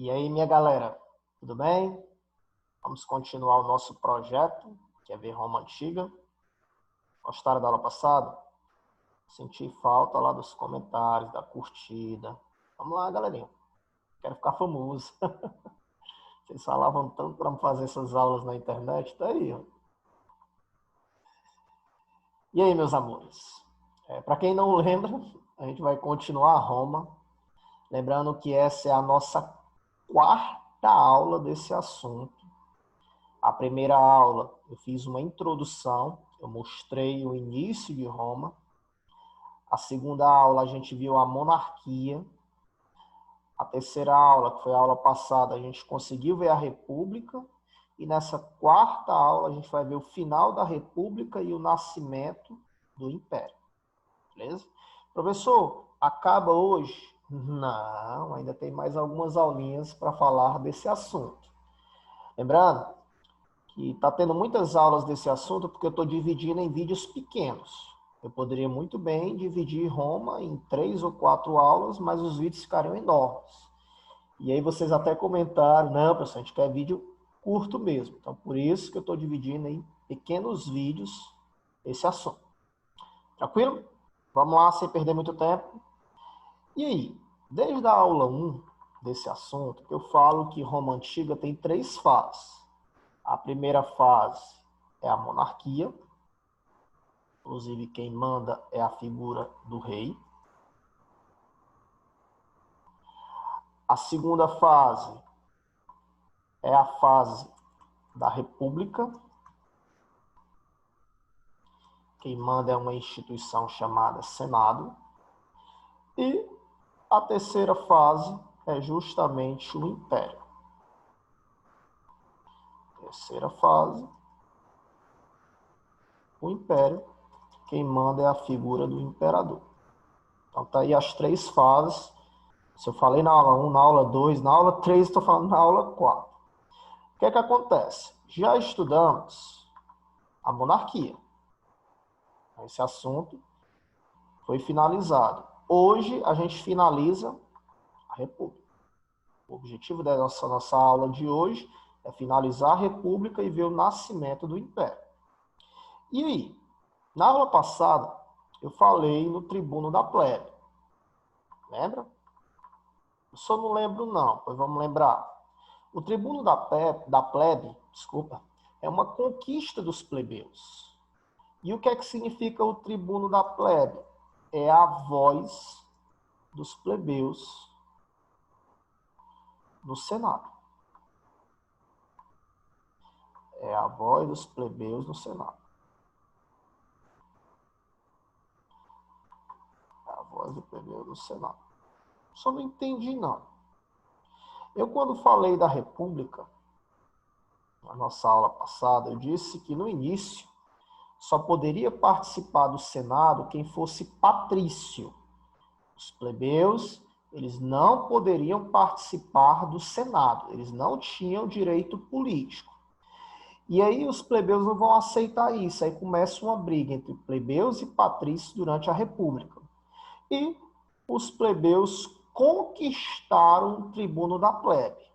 E aí, minha galera, tudo bem? Vamos continuar o nosso projeto, que é ver Roma Antiga. Gostaram da aula passada? Senti falta lá dos comentários, da curtida. Vamos lá, galerinha. Quero ficar famoso. Vocês falavam tanto para fazer essas aulas na internet, tá aí, ó. E aí, meus amores? Para quem não lembra, a gente vai continuar Roma. Lembrando que essa é a nossa quarta aula desse assunto. A primeira aula eu fiz uma introdução, eu mostrei o início de Roma. A segunda aula a gente viu a monarquia. A terceira aula, que foi a aula passada, a gente conseguiu ver a república. E nessa quarta aula a gente vai ver o final da república e o nascimento do império. Beleza? Professor, acaba hoje? Não, ainda tem mais algumas aulinhas para falar desse assunto. Lembrando que está tendo muitas aulas desse assunto porque eu estou dividindo em vídeos pequenos. Eu poderia muito bem dividir Roma em 3 ou 4 aulas, mas os vídeos ficariam enormes. E aí vocês até comentaram, não, professor, a gente quer vídeo curto mesmo. Então, por isso que eu estou dividindo em pequenos vídeos esse assunto. Tranquilo? Vamos lá, sem perder muito tempo. E aí, desde a aula 1 desse assunto, eu falo que Roma Antiga tem 3 fases. A primeira fase é a monarquia, inclusive quem manda é a figura do rei. A segunda fase é a fase da república. Quem manda é uma instituição chamada Senado. E a terceira fase é justamente o império. Terceira fase, o império. Quem manda é a figura do imperador. Então tá aí as 3 fases. Se eu falei na aula 1, na aula 2, na aula 3, estou falando na aula 4. O que é que acontece? Já estudamos a monarquia. Esse assunto foi finalizado. Hoje a gente finaliza a república. O objetivo da nossa aula de hoje é finalizar a república e ver o nascimento do império. E aí, na aula passada, eu falei no tribuno da plebe. Lembra? Eu só não lembro não, pois vamos lembrar. O tribuno da plebe, é uma conquista dos plebeus. E o que é que significa o tribuno da plebe? É a voz dos plebeus no Senado. É a voz dos plebeus no Senado. É a voz do plebeu no Senado. Só não entendi, não. Eu, quando falei da República, na nossa aula passada, eu disse que no início só poderia participar do Senado quem fosse patrício. Os plebeus, eles não poderiam participar do Senado, eles não tinham direito político. E aí os plebeus não vão aceitar isso, aí começa uma briga entre plebeus e patrícios durante a República. E os plebeus conquistaram o tribuno da plebe.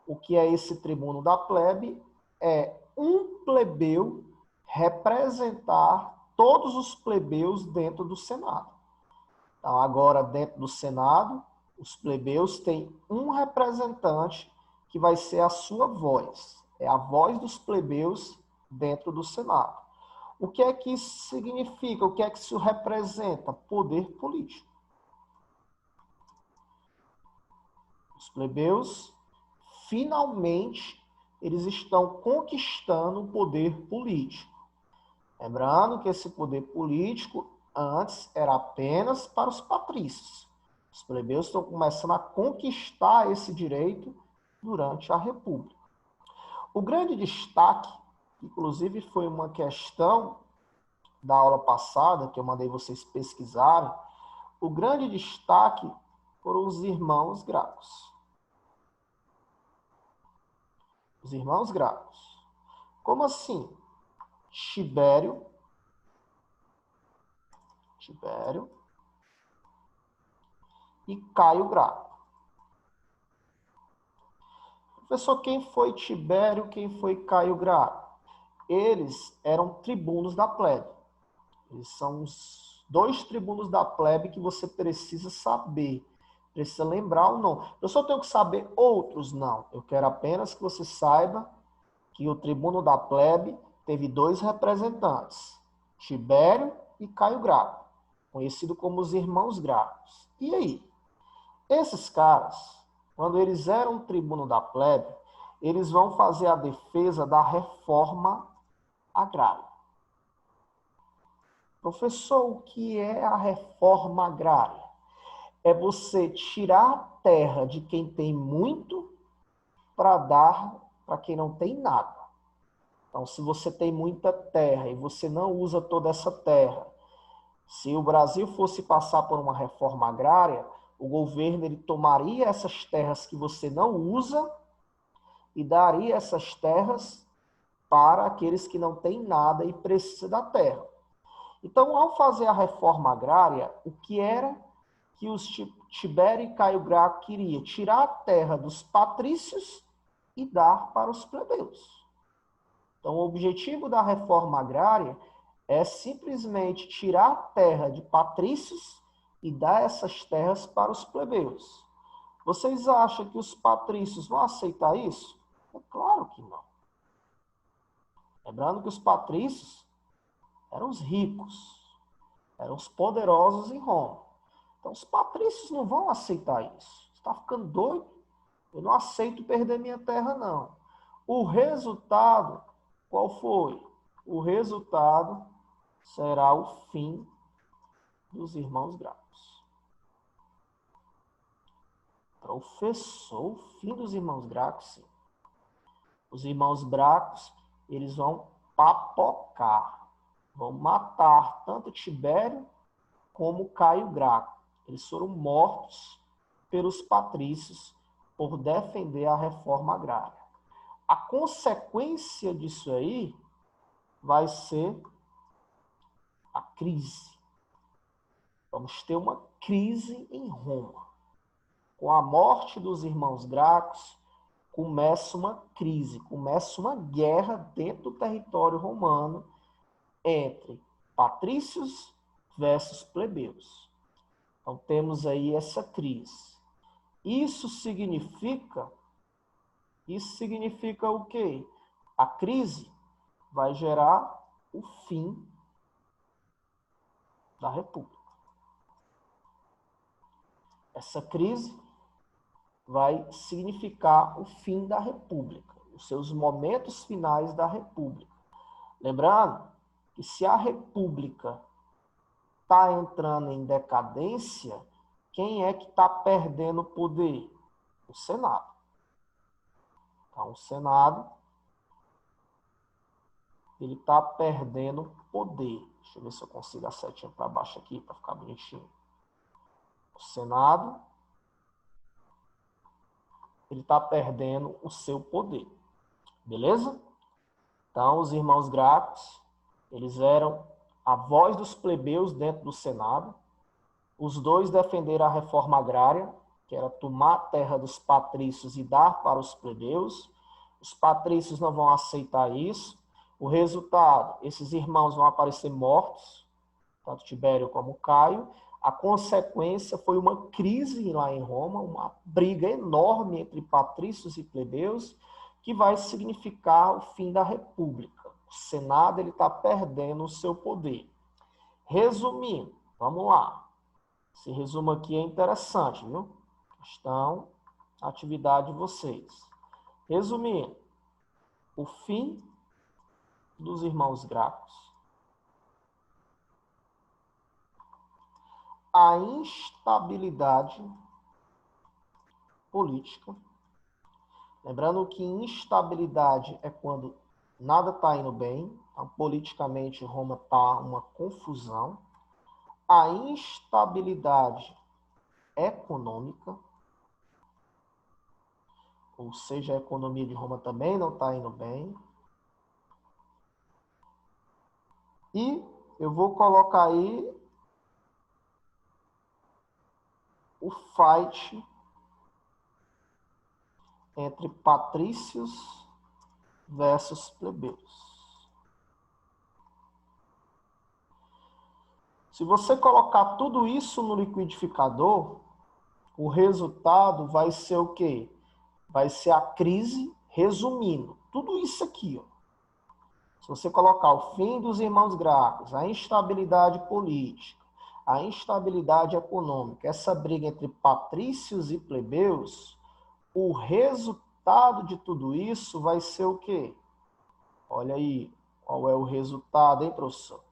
O que é esse tribuno da plebe? É um plebeu representar todos os plebeus dentro do Senado. Então, agora, dentro do Senado, os plebeus têm um representante que vai ser a sua voz. É a voz dos plebeus dentro do Senado. O que é que isso significa? O que é que isso representa? Poder político. Os plebeus, finalmente, eles estão conquistando o poder político. Lembrando que esse poder político antes era apenas para os patrícios. Os plebeus estão começando a conquistar esse direito durante a República. O grande destaque, inclusive foi uma questão da aula passada, que eu mandei vocês pesquisarem, o grande destaque foram os irmãos Gracos. Os irmãos Gracos. Como assim? Tibério e Caio Graco. Professor, quem foi Tibério, quem foi Caio Graco? Eles eram tribunos da plebe. Eles são os dois tribunos da plebe que você precisa saber. Precisa lembrar o nome. Eu só tenho que saber outros? Não. Eu quero apenas que você saiba que o tribuno da plebe teve dois representantes, Tibério e Caio Graco, conhecido como os irmãos Gracos. E aí? Esses caras, quando eles eram tribuno da plebe, eles vão fazer a defesa da reforma agrária. Professor, o que é a reforma agrária? É você tirar a terra de quem tem muito para dar para quem não tem nada. Então, se você tem muita terra e você não usa toda essa terra, se o Brasil fosse passar por uma reforma agrária, o governo ele tomaria essas terras que você não usa e daria essas terras para aqueles que não têm nada e precisam da terra. Então, ao fazer a reforma agrária, o que era que os Tibério e Caio Graco queriam? Tirar a terra dos patrícios e dar para os plebeus. Então, o objetivo da reforma agrária é simplesmente tirar a terra de patrícios e dar essas terras para os plebeus. Vocês acham que os patrícios vão aceitar isso? É claro que não. Lembrando que os patrícios eram os ricos, eram os poderosos em Roma. Então, os patrícios não vão aceitar isso. Você está ficando doido? Eu não aceito perder minha terra, não. O resultado, qual foi? O resultado será o fim dos irmãos Gracos. Professor, o fim dos irmãos Gracos, sim. Os irmãos Gracos, eles vão papocar, vão matar tanto Tibério como Caio Graco. Eles foram mortos pelos patrícios por defender a reforma agrária. A consequência disso aí vai ser a crise. Vamos ter uma crise em Roma. Com a morte dos irmãos Gracos, começa uma crise, começa uma guerra dentro do território romano entre patrícios versus plebeus. Então, temos aí essa crise. Isso significa o quê? A crise vai gerar o fim da República. Essa crise vai significar o fim da República, os seus momentos finais da República. Lembrando que se a República está entrando em decadência, quem é que está perdendo poder? O Senado. Então, o Senado ele está perdendo poder. Deixa eu ver se eu consigo a setinha para baixo aqui, para ficar bonitinho. O Senado ele está perdendo o seu poder. Beleza? Então, os irmãos Gracos, eles eram a voz dos plebeus dentro do Senado. Os dois defenderam a reforma agrária, que era tomar a terra dos patrícios e dar para os plebeus. Os patrícios não vão aceitar isso. O resultado, esses irmãos vão aparecer mortos, tanto Tibério como Caio. A consequência foi uma crise lá em Roma, uma briga enorme entre patrícios e plebeus, que vai significar o fim da República. O Senado está perdendo o seu poder. Resumindo, vamos lá. Esse resumo aqui é interessante, viu? Questão, atividade de vocês. Resumindo, o fim dos irmãos Gracos, a instabilidade política. Lembrando que instabilidade é quando nada está indo bem, então, politicamente Roma está uma confusão. A instabilidade econômica, ou seja, a economia de Roma também não está indo bem. E eu vou colocar aí o fight entre patrícios versus plebeus. Se você colocar tudo isso no liquidificador, o resultado vai ser o quê? Vai ser a crise, resumindo. Tudo isso aqui, ó. Se você colocar o fim dos irmãos Gracos, a instabilidade política, a instabilidade econômica, essa briga entre patrícios e plebeus, o resultado de tudo isso vai ser o quê? Olha aí, qual é o resultado, hein, professor?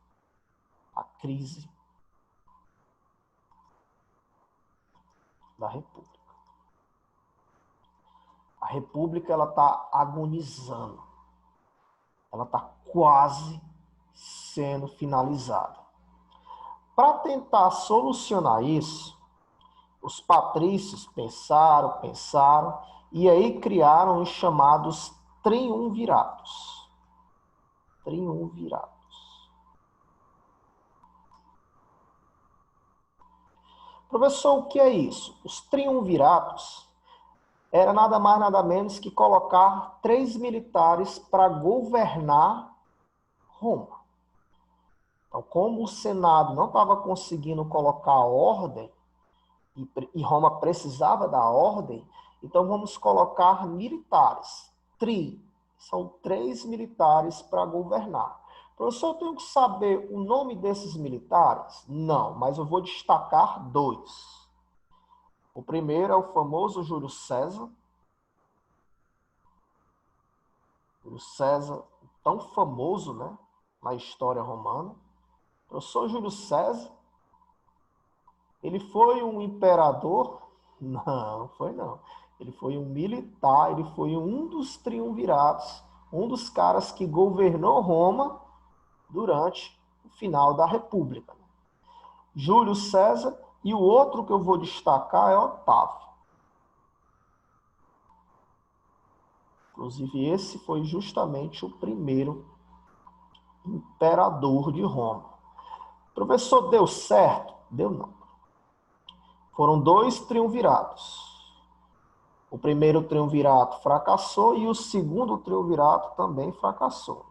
A crise da República. A República, ela está agonizando. Ela está quase sendo finalizada. Para tentar solucionar isso, os patrícios pensaram, e aí criaram os chamados triunviratos. Triunviratos. Professor, o que é isso? Os triunviratos era nada mais, nada menos que colocar 3 militares para governar Roma. Então, como o Senado não estava conseguindo colocar ordem, e Roma precisava da ordem, então vamos colocar militares. São 3 militares para governar. Professor, eu tenho que saber o nome desses militares? Não, mas eu vou destacar 2. O primeiro é o famoso Júlio César. Júlio César, tão famoso, né, na história romana. O professor Júlio César, ele foi um imperador? Não, foi não. Ele foi um militar, ele foi um dos triunviratos, um dos caras que governou Roma durante o final da República. Júlio César, e o outro que eu vou destacar é Otávio. Inclusive, esse foi justamente o primeiro imperador de Roma. Professor, deu certo? Deu não. Foram 2 triunviratos. O primeiro triunvirato fracassou e o segundo triunvirato também fracassou.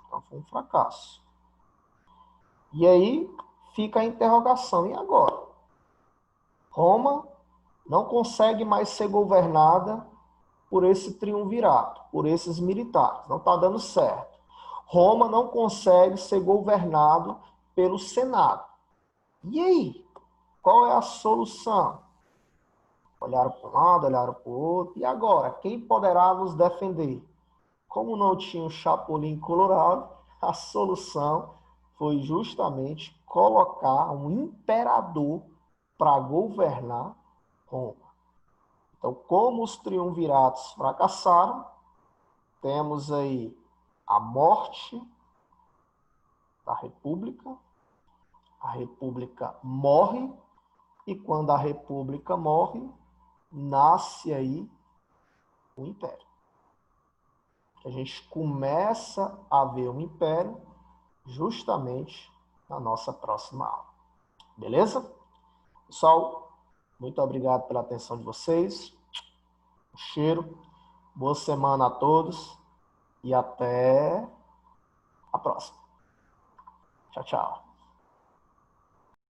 Então, foi um fracasso. E aí fica a interrogação. E agora? Roma não consegue mais ser governada por esse triunvirato, por esses militares. Não está dando certo. Roma não consegue ser governado pelo Senado. E aí? Qual é a solução? Olharam para um lado, olharam para o outro. E agora? Quem poderá nos defender? Como não tinha um Chapolin Colorado, a solução foi justamente colocar um imperador para governar Roma. Então, como os triunviratos fracassaram, temos aí a morte da República, a República morre, e quando a República morre, nasce aí o Império. A gente começa a ver um império justamente na nossa próxima aula. Beleza? Pessoal, muito obrigado pela atenção de vocês. Um cheiro. Boa semana a todos e até a próxima. Tchau, tchau.